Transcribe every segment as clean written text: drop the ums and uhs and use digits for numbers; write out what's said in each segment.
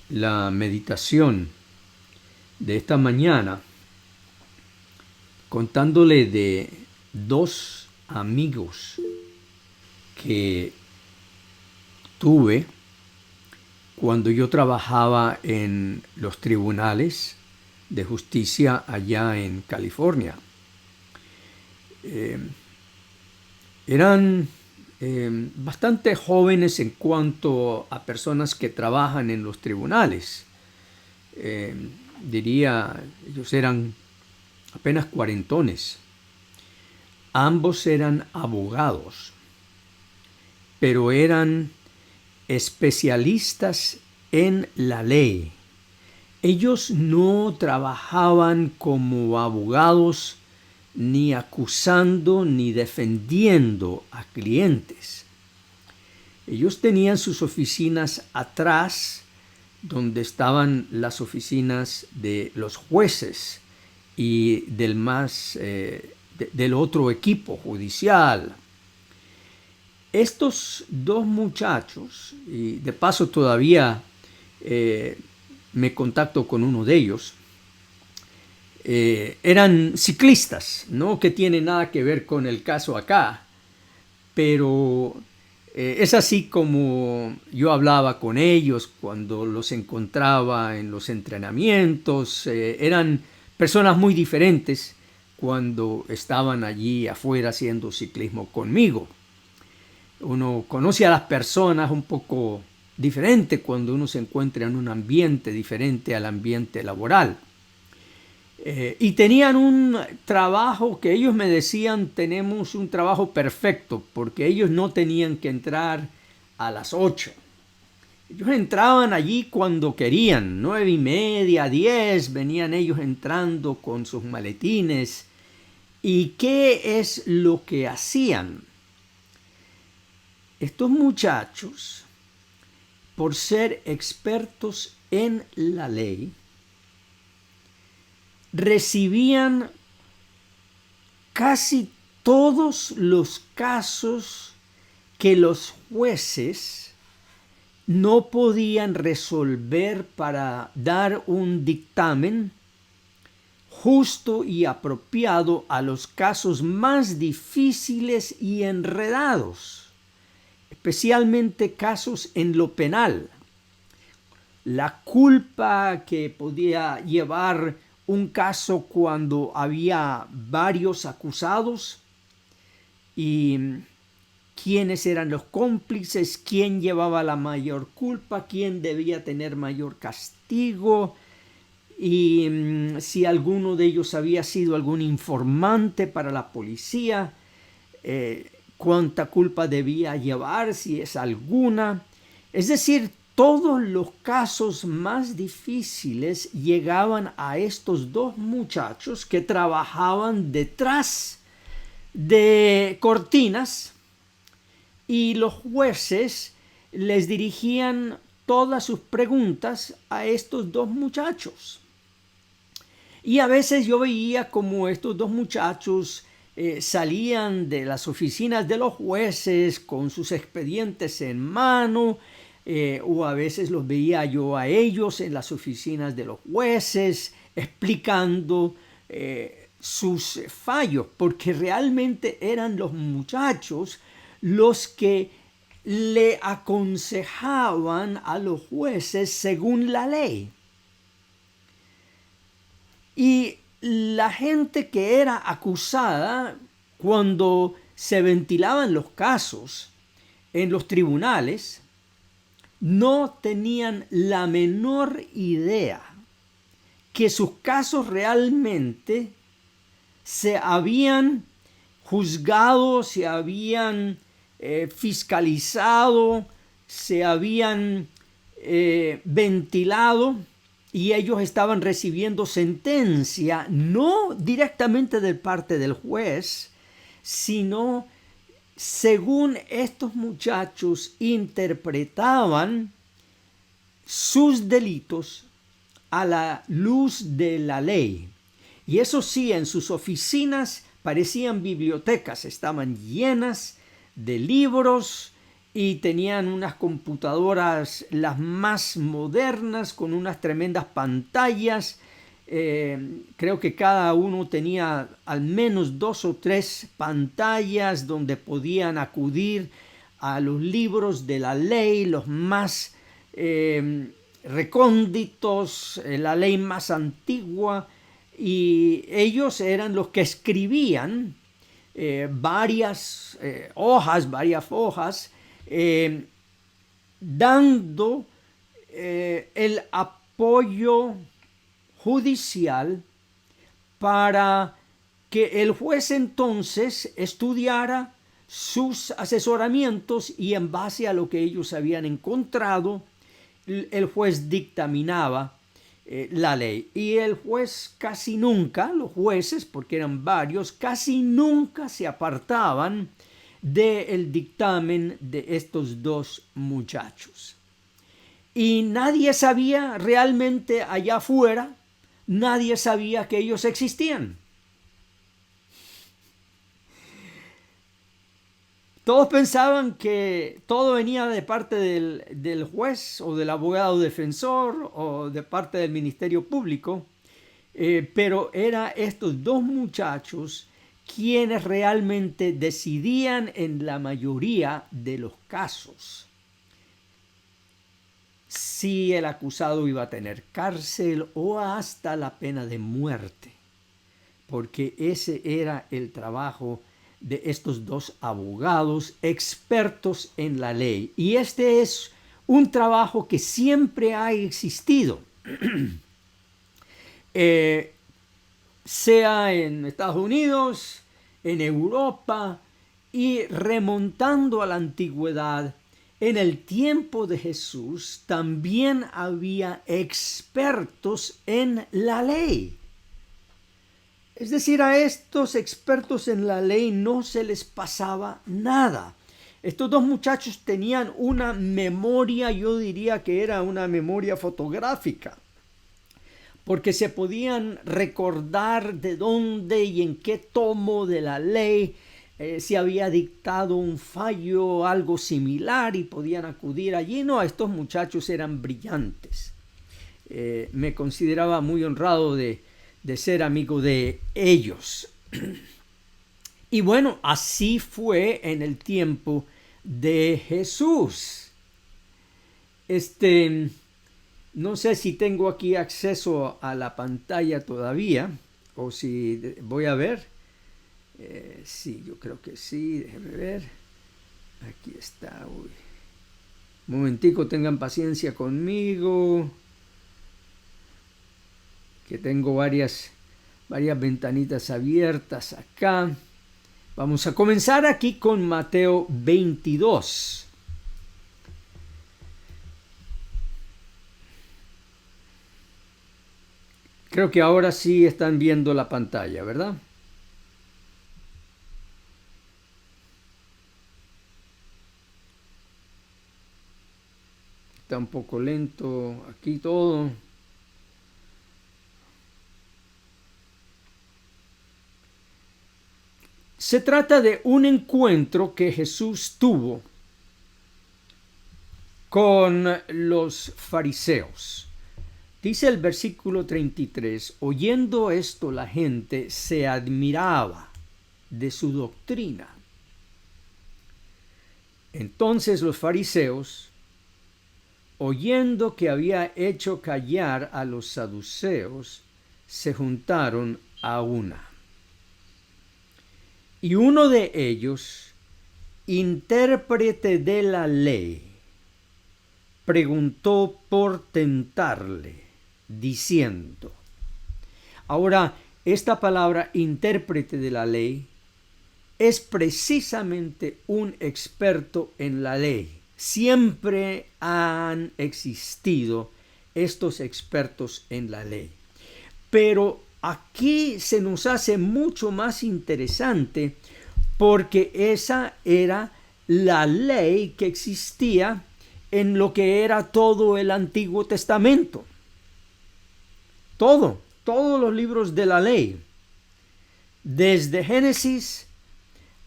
la meditación de esta mañana contándole de dos amigos que tuve cuando yo trabajaba en los tribunales de justicia allá en California. Eran bastante jóvenes en cuanto a personas que trabajan en los tribunales. Diría, ellos eran apenas cuarentones. Ambos eran abogados, pero eran especialistas en la ley. Ellos no trabajaban como abogados ni acusando ni defendiendo a clientes. Ellos tenían sus oficinas atrás, donde estaban las oficinas de los jueces y del otro equipo judicial. Estos dos muchachos, y de paso todavía me contacto con uno de ellos, eran ciclistas, no que tiene nada que ver con el caso acá, pero es así como yo hablaba con ellos cuando los encontraba en los entrenamientos. Eran personas muy diferentes cuando estaban allí afuera haciendo ciclismo conmigo. Uno conoce a las personas un poco diferente cuando uno se encuentra en un ambiente diferente al ambiente laboral. Y tenían un trabajo que ellos me decían, tenemos un trabajo perfecto, porque ellos no tenían que entrar a las 8. Ellos entraban allí cuando querían, 9:30, 10, venían ellos entrando con sus maletines. ¿Y qué es lo que hacían? Estos muchachos, por ser expertos en la ley, recibían casi todos los casos que los jueces no podían resolver para dar un dictamen justo y apropiado a los casos más difíciles y enredados, especialmente casos en lo penal. La culpa que podía llevar un caso cuando había varios acusados y quiénes eran los cómplices, quién llevaba la mayor culpa, quién debía tener mayor castigo, y si alguno de ellos había sido algún informante para la policía, cuánta culpa debía llevar, si es alguna. Es decir, todos los casos más difíciles llegaban a estos dos muchachos que trabajaban detrás de cortinas, y los jueces les dirigían todas sus preguntas a estos dos muchachos. Y a veces yo veía como estos dos muchachos salían de las oficinas de los jueces con sus expedientes en mano, o a veces los veía yo a ellos en las oficinas de los jueces explicando sus fallos, porque realmente eran los muchachos los que le aconsejaban a los jueces según la ley. Y la gente que era acusada, cuando se ventilaban los casos en los tribunales, no tenían la menor idea que sus casos realmente se habían juzgado, se habían fiscalizado, se habían ventilado, y ellos estaban recibiendo sentencia no directamente de parte del juez, sino según estos muchachos interpretaban sus delitos a la luz de la ley. Y eso sí, en sus oficinas parecían bibliotecas, estaban llenas de libros y tenían unas computadoras las más modernas con unas tremendas pantallas. Creo que cada uno tenía al menos 2 o 3 pantallas donde podían acudir a los libros de la ley, los más recónditos, la ley más antigua, y ellos eran los que escribían varias hojas, dando el apoyo judicial para que el juez entonces estudiara sus asesoramientos y en base a lo que ellos habían encontrado, el juez dictaminaba la ley. Y el juez casi nunca, los jueces, porque eran varios, casi nunca se apartaban del dictamen de estos dos muchachos. Y nadie sabía realmente allá afuera, nadie sabía que ellos existían. Todos pensaban que todo venía de parte del juez o del abogado defensor o de parte del Ministerio Público, pero eran estos dos muchachos quienes realmente decidían en la mayoría de los casos si el acusado iba a tener cárcel o hasta la pena de muerte, porque ese era el trabajo de estos dos abogados expertos en la ley. Y este es un trabajo que siempre ha existido, sea en Estados Unidos, en Europa, y remontando a la antigüedad. En el tiempo de Jesús también había expertos en la ley. Es decir, a estos expertos en la ley no se les pasaba nada. Estos dos muchachos tenían una memoria, yo diría que era una memoria fotográfica, porque se podían recordar de dónde y en qué tomo de la ley se había dictado un fallo o algo similar y podían acudir allí. No, estos muchachos eran brillantes. Me consideraba muy honrado de ser amigo de ellos. Y bueno, así fue en el tiempo de Jesús. No sé si tengo aquí acceso a la pantalla todavía o si voy a ver. Sí, yo creo que sí, déjenme ver. Aquí está. Uy. Un momentico, tengan paciencia conmigo, que tengo varias ventanitas abiertas acá. Vamos a comenzar aquí con Mateo 22. Creo que ahora sí están viendo la pantalla, ¿verdad? Está un poco lento aquí todo. Se trata de un encuentro que Jesús tuvo con los fariseos. Dice el versículo 33, oyendo esto la gente se admiraba de su doctrina. Entonces los fariseos, oyendo que había hecho callar a los saduceos, se juntaron a una. Y uno de ellos, intérprete de la ley, preguntó por tentarle, diciendo. Ahora, esta palabra intérprete de la ley es precisamente un experto en la ley. Siempre han existido estos expertos en la ley. Pero aquí se nos hace mucho más interesante porque esa era la ley que existía en lo que era todo el Antiguo Testamento. Todos los libros de la ley, desde Génesis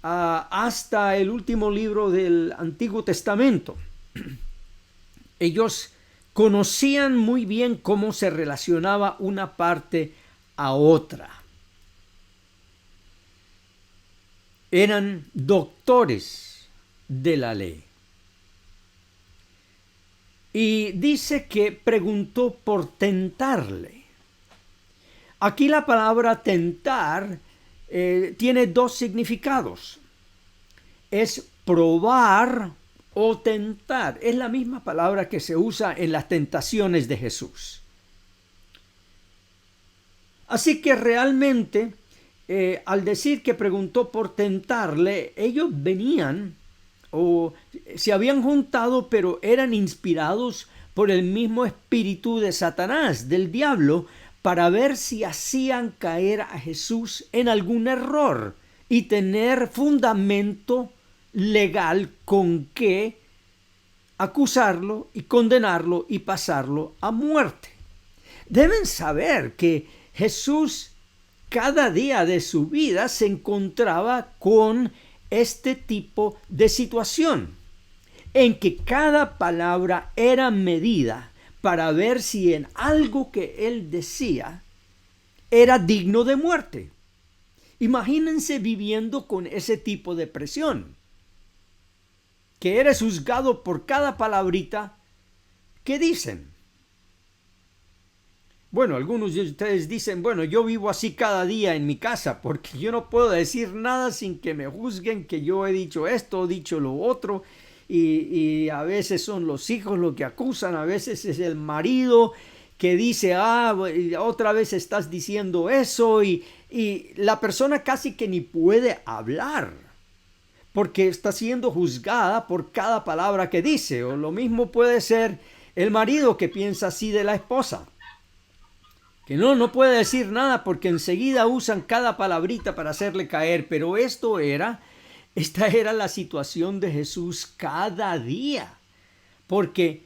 hasta el último libro del Antiguo Testamento. Ellos conocían muy bien cómo se relacionaba una parte a otra. Eran doctores de la ley. Y dice que preguntó por tentarle. Aquí la palabra tentar tiene dos significados. Es probar o tentar. Es la misma palabra que se usa en las tentaciones de Jesús. Así que realmente, al decir que preguntó por tentarle, ellos venían o se habían juntado, pero eran inspirados por el mismo espíritu de Satanás, del diablo, para ver si hacían caer a Jesús en algún error y tener fundamento legal con que acusarlo y condenarlo y pasarlo a muerte. Deben saber que Jesús cada día de su vida se encontraba con este tipo de situación, en que cada palabra era medida para ver si en algo que él decía era digno de muerte. Imagínense viviendo con ese tipo de presión, que eres juzgado por cada palabrita que dicen. Bueno, algunos de ustedes dicen, bueno, yo vivo así cada día en mi casa porque yo no puedo decir nada sin que me juzguen que yo he dicho esto, he dicho lo otro, y a veces son los hijos los que acusan, a veces es el marido que dice, otra vez estás diciendo eso, y la persona casi que ni puede hablar porque está siendo juzgada por cada palabra que dice. O lo mismo puede ser el marido que piensa así de la esposa, que no puede decir nada porque enseguida usan cada palabrita para hacerle caer. Pero esta era la situación de Jesús cada día, porque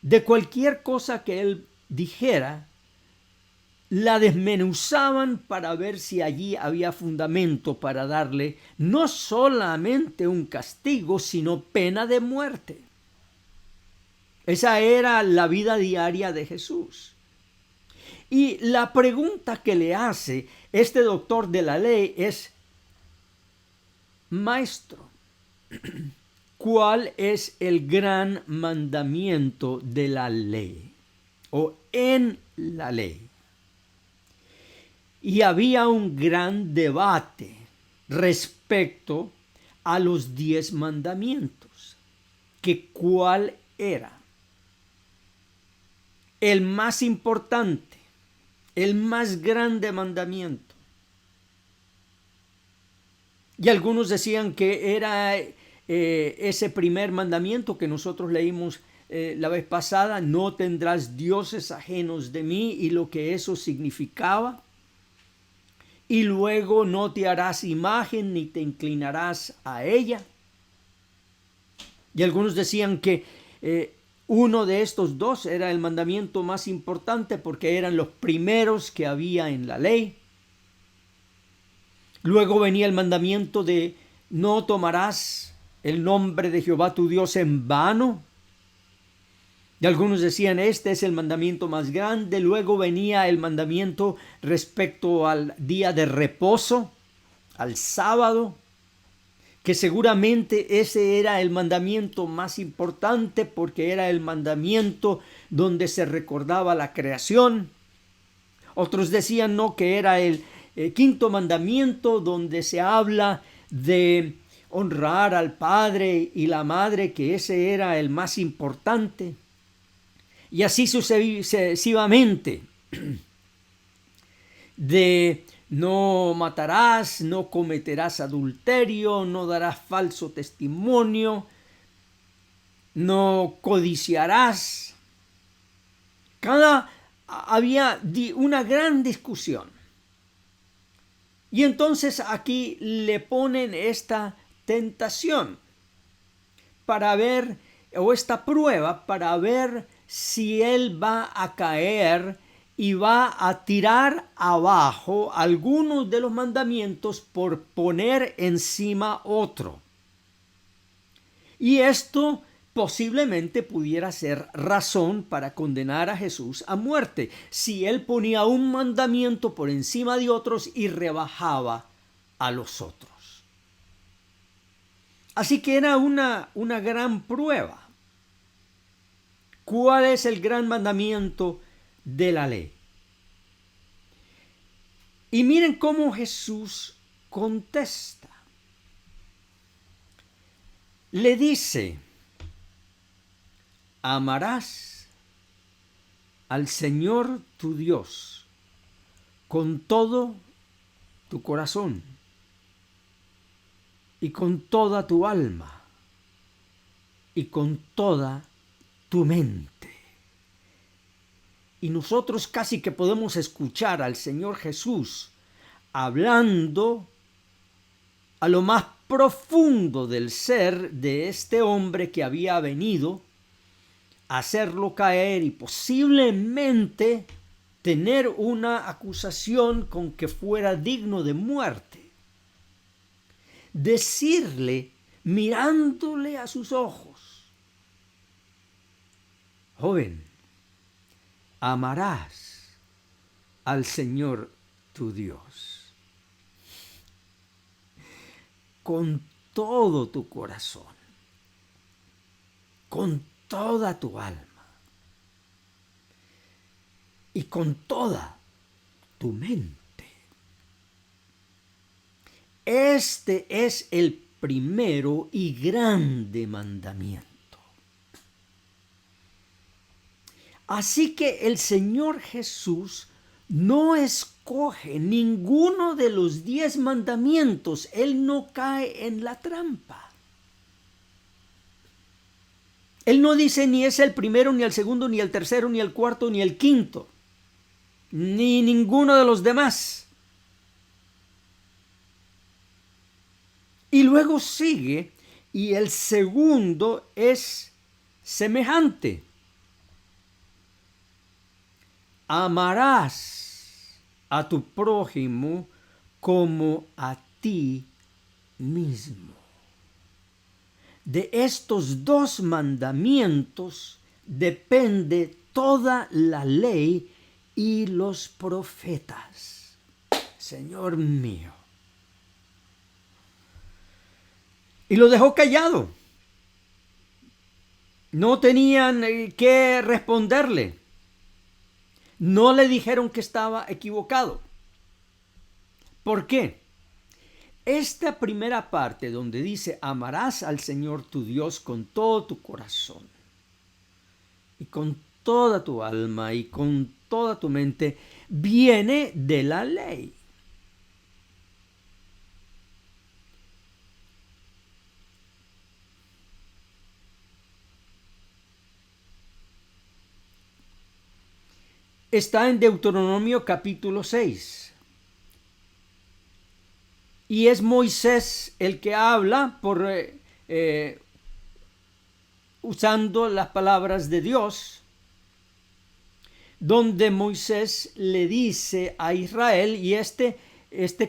de cualquier cosa que él dijera, la desmenuzaban para ver si allí había fundamento para darle no solamente un castigo, sino pena de muerte. Esa era la vida diaria de Jesús. Y la pregunta que le hace este doctor de la ley es: Maestro, ¿cuál es el gran mandamiento de la ley o en la ley? Y había un gran debate respecto a los 10 mandamientos, que cuál era el más importante, el más grande mandamiento. Y algunos decían que era ese primer mandamiento que nosotros leímos la vez pasada: no tendrás dioses ajenos de mí, y lo que eso significaba. Y luego: no te harás imagen ni te inclinarás a ella. Y algunos decían que uno de estos dos era el mandamiento más importante porque eran los primeros que había en la ley. Luego venía el mandamiento de no tomarás el nombre de Jehová tu Dios en vano. Y algunos decían, este es el mandamiento más grande. Luego venía el mandamiento respecto al día de reposo, al sábado, que seguramente ese era el mandamiento más importante porque era el mandamiento donde se recordaba la creación. Otros decían no, que era el quinto mandamiento donde se habla de honrar al padre y la madre, que ese era el más importante. Y así sucesivamente, de no matarás, no cometerás adulterio, no darás falso testimonio, no codiciarás. Había una gran discusión. Y entonces aquí le ponen esta tentación para ver, o esta prueba para ver si él va a caer y va a tirar abajo algunos de los mandamientos por poner encima otro. Y esto posiblemente pudiera ser razón para condenar a Jesús a muerte, si él ponía un mandamiento por encima de otros y rebajaba a los otros. Así que era una gran prueba. ¿Cuál es el gran mandamiento de la ley? Y miren cómo Jesús contesta. Le dice: amarás al Señor tu Dios con todo tu corazón y con toda tu alma y con toda tu mente. Y nosotros casi que podemos escuchar al Señor Jesús hablando a lo más profundo del ser de este hombre que había venido a hacerlo caer y posiblemente tener una acusación con que fuera digno de muerte. Decirle, mirándole a sus ojos: joven, amarás al Señor tu Dios con todo tu corazón, con toda tu alma y con toda tu mente. Este es el primero y grande mandamiento. Así que el Señor Jesús no escoge ninguno de los 10 mandamientos. Él no cae en la trampa. Él no dice ni es el primero, ni el segundo, ni el tercero, ni el cuarto, ni el quinto, ni ninguno de los demás. Y luego sigue, y el segundo es semejante: amarás a tu prójimo como a ti mismo. De estos 2 mandamientos depende toda la ley y los profetas. Señor mío. Y lo dejó callado. No tenían que responderle. No le dijeron que estaba equivocado. ¿Por qué? Esta primera parte donde dice amarás al Señor tu Dios con todo tu corazón y con toda tu alma y con toda tu mente, viene de la ley. Está en Deuteronomio capítulo 6. Y es Moisés el que habla usando las palabras de Dios, donde Moisés le dice a Israel, y este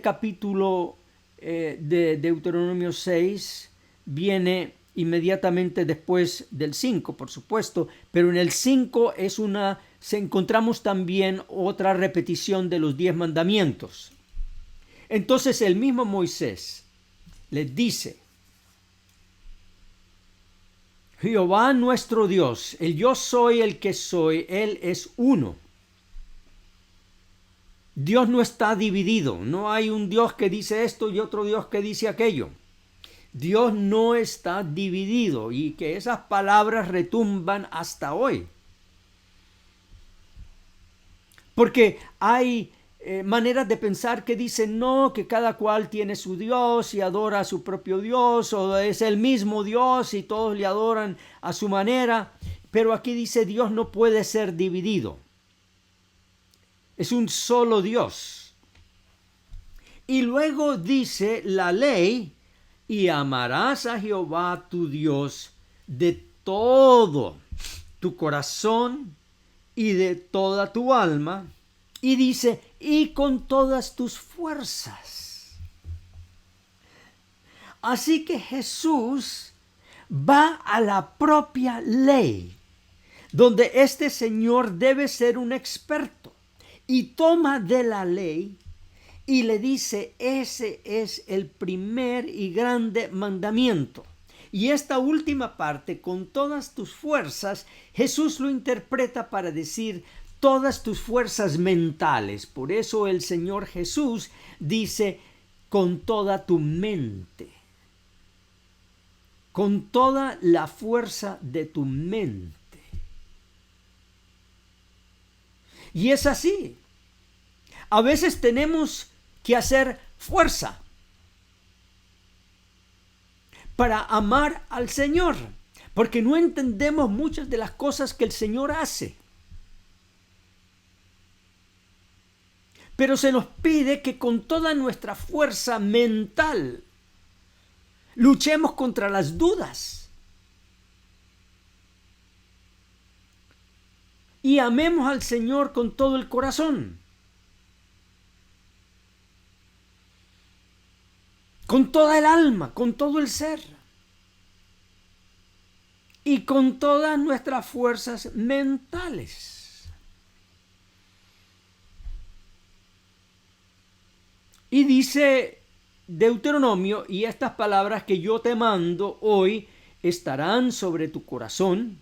capítulo de Deuteronomio 6 viene inmediatamente después del 5, por supuesto, pero en el 5 encontramos también otra repetición de los 10 mandamientos. Entonces el mismo Moisés les dice: Jehová nuestro Dios, el yo soy el que soy, Él es uno. Dios no está dividido, no hay un Dios que dice esto y otro Dios que dice aquello. Dios no está dividido, y que esas palabras retumban hasta hoy. Porque hay maneras de pensar que dicen no, que cada cual tiene su Dios y adora a su propio Dios, o es el mismo Dios y todos le adoran a su manera. Pero aquí dice Dios no puede ser dividido. Es un solo Dios. Y luego dice la ley: y amarás a Jehová tu Dios de todo tu corazón y de toda tu alma Y dice, y con todas tus fuerzas. Así que Jesús va a la propia ley, donde este Señor debe ser un experto, y toma de la ley y le dice, ese es el primer y grande mandamiento. Y esta última parte, con todas tus fuerzas, Jesús lo interpreta para decir todas tus fuerzas mentales. Por eso el Señor Jesús dice, con toda tu mente, con toda la fuerza de tu mente. Y es así. A veces tenemos que hacer fuerza para amar al Señor, porque no entendemos muchas de las cosas que el Señor hace. Pero se nos pide que con toda nuestra fuerza mental luchemos contra las dudas y amemos al Señor con todo el corazón, con toda el alma, con todo el ser y con todas nuestras fuerzas mentales. Y dice Deuteronomio, y estas palabras que yo te mando hoy estarán sobre tu corazón,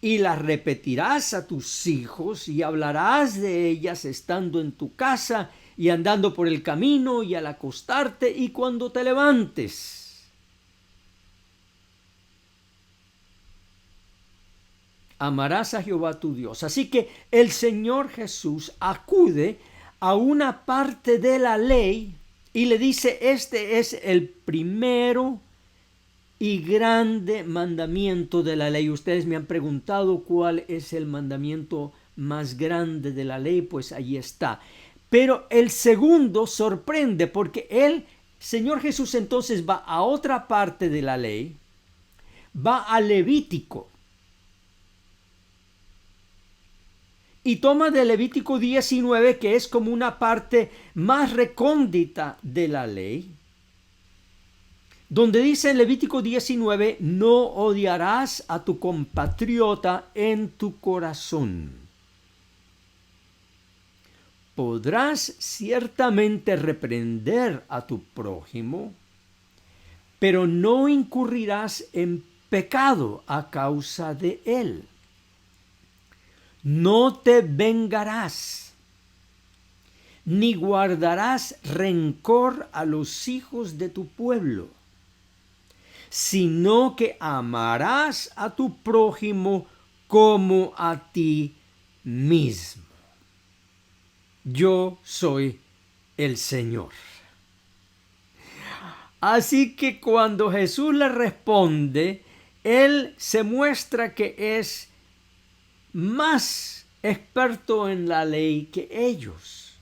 y las repetirás a tus hijos, y hablarás de ellas estando en tu casa, y andando por el camino, y al acostarte, y cuando te levantes. Amarás a Jehová tu Dios. Así que el Señor Jesús acude a una parte de la ley y le dice, este es el primero y grande mandamiento de la ley. Ustedes me han preguntado cuál es el mandamiento más grande de la ley, pues ahí está. Pero el segundo sorprende porque el Señor Jesús entonces va a otra parte de la ley, va a Levítico. Y toma de Levítico 19, que es como una parte más recóndita de la ley, donde dice en Levítico 19, no odiarás a tu compatriota en tu corazón. Podrás ciertamente reprender a tu prójimo, pero no incurrirás en pecado a causa de él. No te vengarás, ni guardarás rencor a los hijos de tu pueblo, sino que amarás a tu prójimo como a ti mismo. Yo soy el Señor. Así que cuando Jesús le responde, Él se muestra que es más experto en la ley que ellos.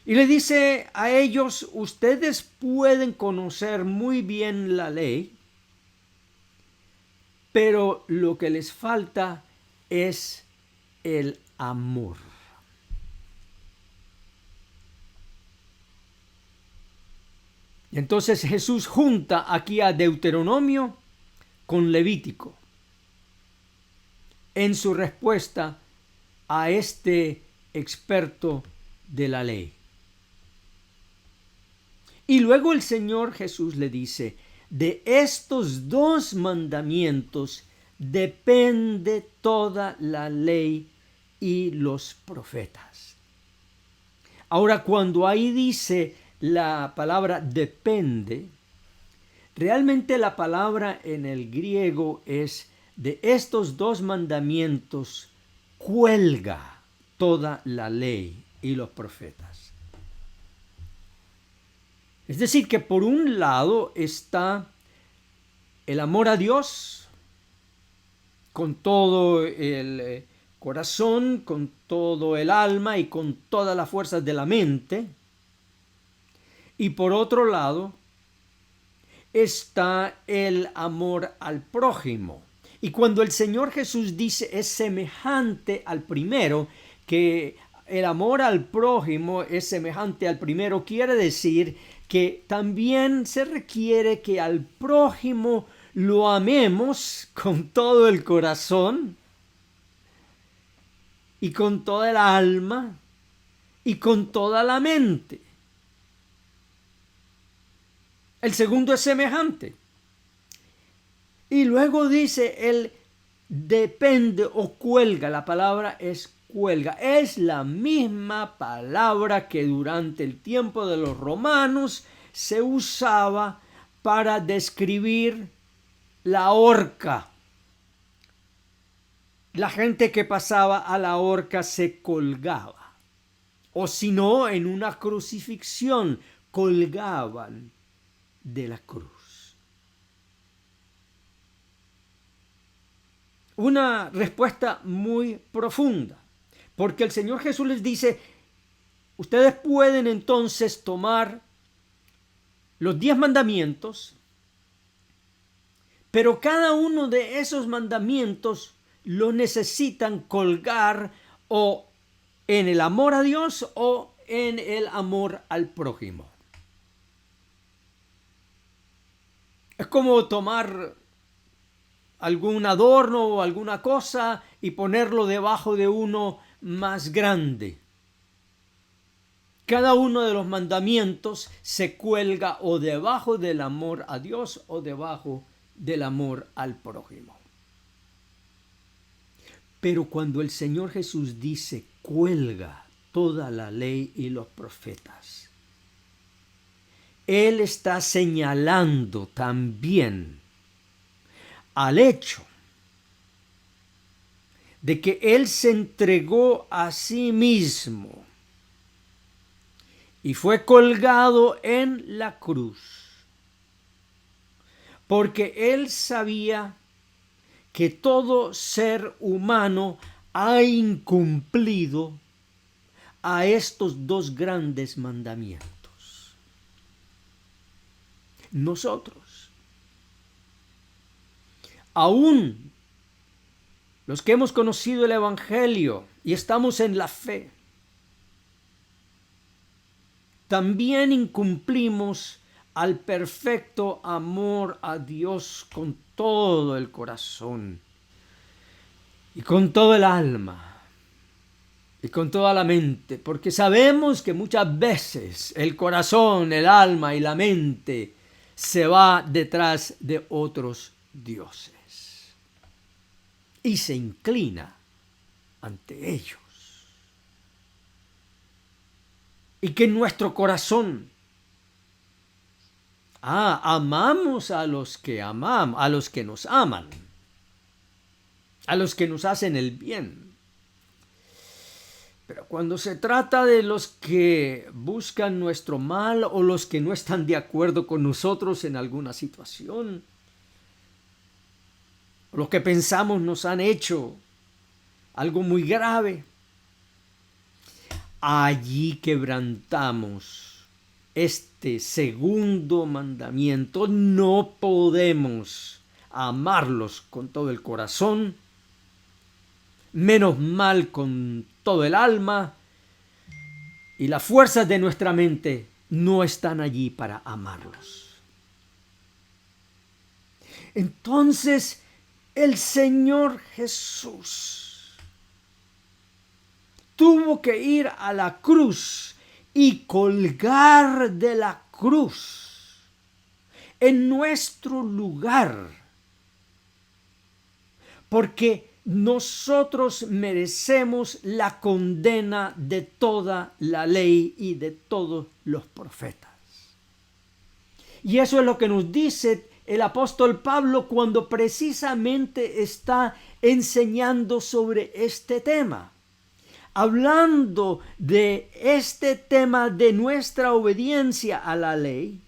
Y le dice a ellos, ustedes pueden conocer muy bien la ley, pero lo que les falta es el amor. Entonces Jesús junta aquí a Deuteronomio con Levítico en su respuesta a este experto de la ley. Y luego el Señor Jesús le dice, de estos dos mandamientos depende toda la ley y los profetas. Ahora, cuando ahí dice la palabra depende, realmente la palabra en el griego es de estos dos mandamientos cuelga toda la ley y los profetas. Es decir, que por un lado está el amor a Dios con todo el corazón, con todo el alma y con todas las fuerzas de la mente. Y por otro lado está el amor al prójimo. Y cuando el Señor Jesús dice es semejante al primero, que el amor al prójimo es semejante al primero, quiere decir que también se requiere que al prójimo lo amemos con todo el corazón y con toda el alma y con toda la mente. El segundo es semejante. Y luego dice, él depende o cuelga. La palabra es cuelga. Es la misma palabra que durante el tiempo de los romanos se usaba para describir la horca. La gente que pasaba a la horca se colgaba. O si no, en una crucifixión colgaban de la cruz. Una respuesta muy profunda, porque el Señor Jesús les dice, ustedes pueden entonces tomar los 10 mandamientos, pero cada uno de esos mandamientos lo necesitan colgar o en el amor a Dios o en el amor al prójimo. Es como tomar algún adorno o alguna cosa y ponerlo debajo de uno más grande. Cada uno de los mandamientos se cuelga o debajo del amor a Dios o debajo del amor al prójimo. Pero cuando el Señor Jesús dice cuelga toda la ley y los profetas, Él está señalando también al hecho de que Él se entregó a sí mismo y fue colgado en la cruz, porque Él sabía que todo ser humano ha incumplido a estos dos grandes mandamientos. Nosotros, aún los que hemos conocido el Evangelio y estamos en la fe, también incumplimos al perfecto amor a Dios con todo el corazón y con todo el alma y con toda la mente, porque sabemos que muchas veces el corazón, el alma y la mente se va detrás de otros dioses y se inclina ante ellos. Y que en nuestro corazón amamos a los que amamos, a los que nos aman, a los que nos hacen el bien. Pero cuando se trata de los que buscan nuestro mal o los que no están de acuerdo con nosotros en alguna situación, los que pensamos nos han hecho algo muy grave, allí quebrantamos este segundo mandamiento. No podemos amarlos con todo el corazón, menos mal con todo el alma, y las fuerzas de nuestra mente no están allí para amarlos. Entonces, el Señor Jesús tuvo que ir a la cruz y colgar de la cruz en nuestro lugar, porque nosotros merecemos la condena de toda la ley y de todos los profetas. Y eso es lo que nos dice el apóstol Pablo cuando precisamente está enseñando sobre este tema. Hablando de este tema de nuestra obediencia a la ley,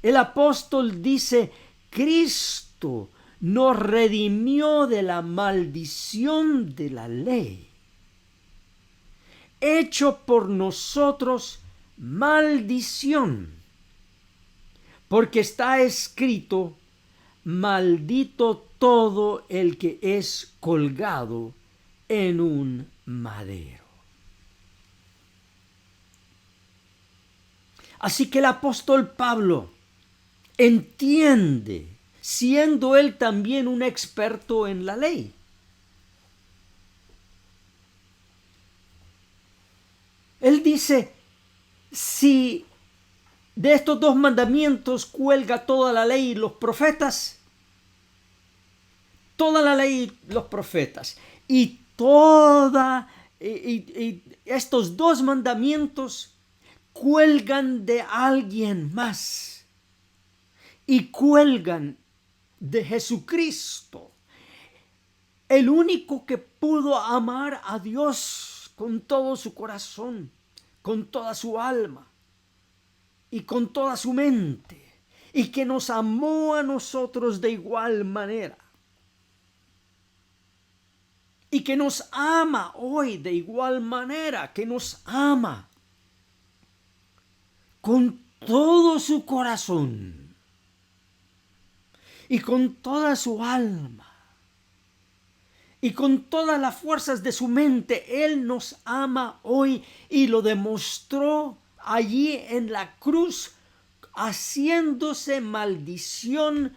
el apóstol dice, Cristo nos redimió de la maldición de la ley, hecho por nosotros maldición, porque está escrito, maldito todo el que es colgado en un madero. Así que el apóstol Pablo entiende, siendo él también un experto en la ley. Él dice, si de estos dos mandamientos cuelga toda la ley y los profetas, toda la ley y los profetas, y estos dos mandamientos cuelgan de alguien más, y cuelgan de Jesucristo, el único que pudo amar a Dios con todo su corazón, con toda su alma y con toda su mente, y que nos amó a nosotros de igual manera, y que nos ama hoy de igual manera, que nos ama con todo su corazón y con toda su alma y con todas las fuerzas de su mente. Él nos ama hoy y lo demostró allí en la cruz, haciéndose maldición,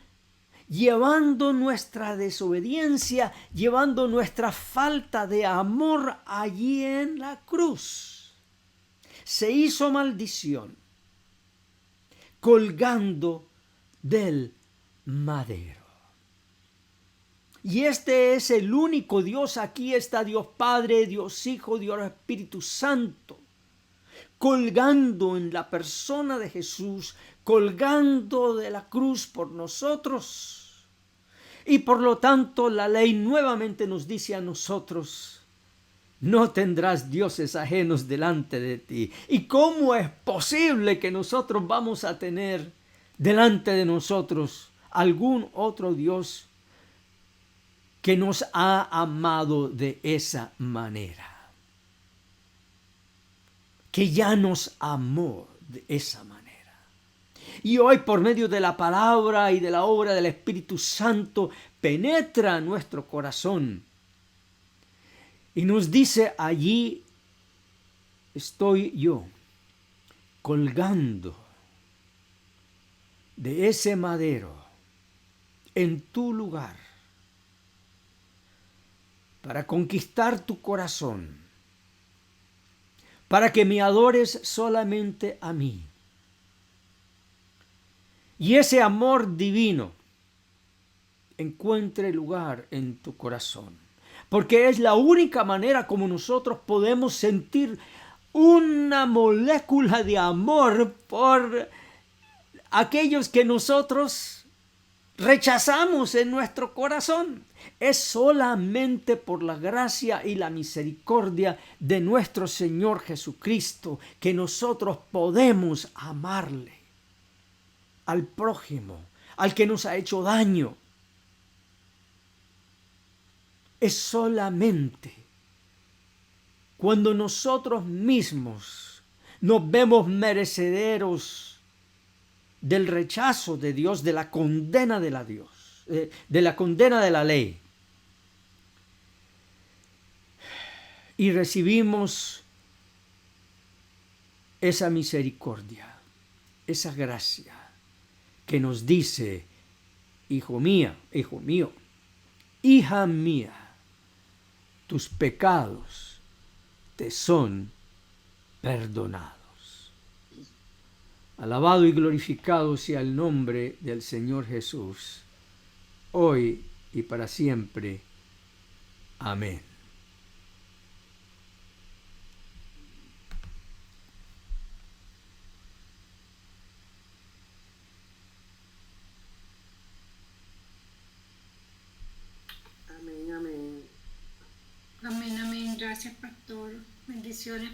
llevando nuestra desobediencia, llevando nuestra falta de amor allí en la cruz. Se hizo maldición, colgando del madero. Y este es el único Dios. Aquí está Dios Padre, Dios Hijo, Dios Espíritu Santo, colgando en la persona de Jesús, colgando de la cruz por nosotros. Y por lo tanto la ley nuevamente nos dice a nosotros: no tendrás dioses ajenos delante de ti. ¿Y cómo es posible que nosotros vamos a tener delante de nosotros algún otro Dios que nos ha amado de esa manera? Que ya nos amó de esa manera. Y hoy, por medio de la palabra y de la obra del Espíritu Santo, penetra nuestro corazón y nos dice: allí estoy yo, colgando de ese madero en tu lugar, para conquistar tu corazón, para que me adores solamente a mí. Y ese amor divino encuentre lugar en tu corazón, porque es la única manera como nosotros podemos sentir una molécula de amor por aquellos que nosotros rechazamos en nuestro corazón. Es solamente por la gracia y la misericordia de nuestro Señor Jesucristo que nosotros podemos amarle al prójimo, al que nos ha hecho daño. Es solamente cuando nosotros mismos nos vemos merecederos del rechazo de Dios, de la condena de la condena de la ley, y recibimos esa misericordia, esa gracia que nos dice: hijo mío, hija mía, tus pecados te son perdonados. Alabado y glorificado sea el nombre del Señor Jesús, hoy y para siempre. Amén. Amén, amén. Amén, amén. Gracias, pastor. Bendiciones.